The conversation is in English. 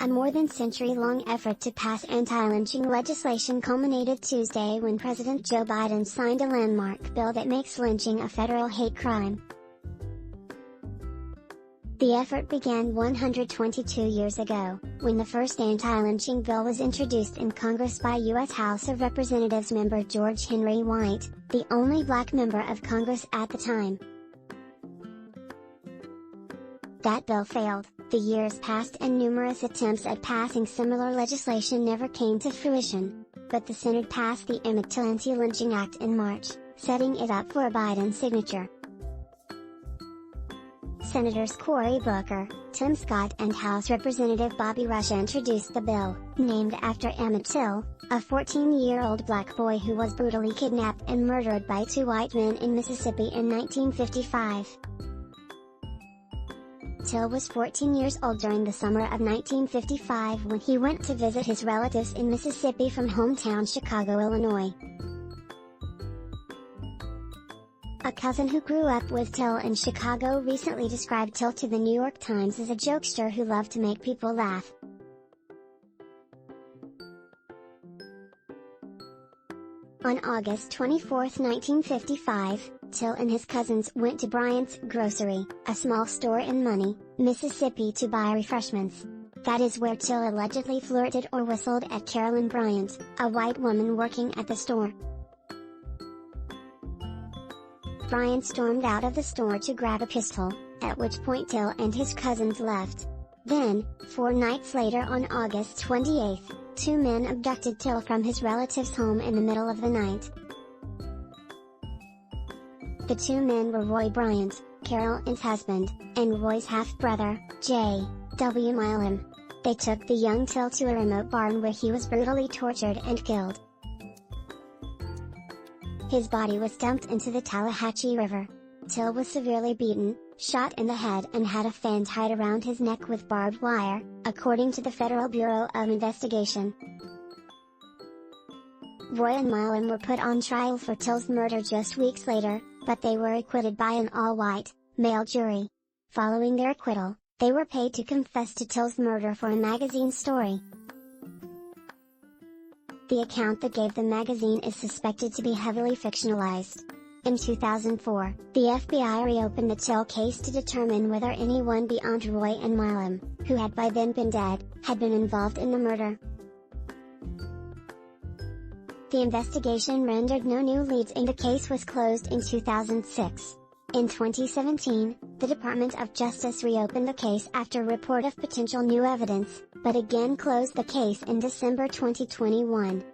A more than century-long effort to pass anti-lynching legislation culminated Tuesday when President Joe Biden signed a landmark bill that makes lynching a federal hate crime. The effort began 122 years ago, when the first anti-lynching bill was introduced in Congress by U.S. House of Representatives member George Henry White, the only black member of Congress at the time. That bill failed. The years passed and numerous attempts at passing similar legislation never came to fruition. But the Senate passed the Emmett Till Antilynching Act in March, setting it up for a Biden signature. Senators Cory Booker, Tim Scott and House Representative Bobby Rush introduced the bill, named after Emmett Till, a 14-year-old black boy who was brutally kidnapped and murdered by two white men in Mississippi in 1955. Till was 14 years old during the summer of 1955 when he went to visit his relatives in Mississippi from hometown Chicago, Illinois. A cousin who grew up with Till in Chicago recently described Till to the New York Times as a jokester who loved to make people laugh. On August 24, 1955, Till and his cousins went to Bryant's Grocery, a small store in Money, Mississippi to buy refreshments. That is where Till allegedly flirted or whistled at Carolyn Bryant, a white woman working at the store. Bryant stormed out of the store to grab a pistol, at which point Till and his cousins left. Then, 4 nights later on August 28, two men abducted Till from his relative's home in the middle of the night. The two men were Roy Bryant, Carolyn's husband, and Roy's half-brother, J. W. Milam. They took the young Till to a remote barn where he was brutally tortured and killed. His body was dumped into the Tallahatchie River. Till was severely beaten, shot in the head and had a fan tied around his neck with barbed wire, according to the Federal Bureau of Investigation. Roy and Milam were put on trial for Till's murder just weeks later, but they were acquitted by an all-white, male jury. Following their acquittal, they were paid to confess to Till's murder for a magazine story. The account that gave the magazine is suspected to be heavily fictionalized. In 2004, the FBI reopened the Till case to determine whether anyone beyond Roy and Milam, who had by then been dead, had been involved in the murder. The investigation rendered no new leads and the case was closed in 2006. In 2017, the Department of Justice reopened the case after a report of potential new evidence, but again closed the case in December 2021.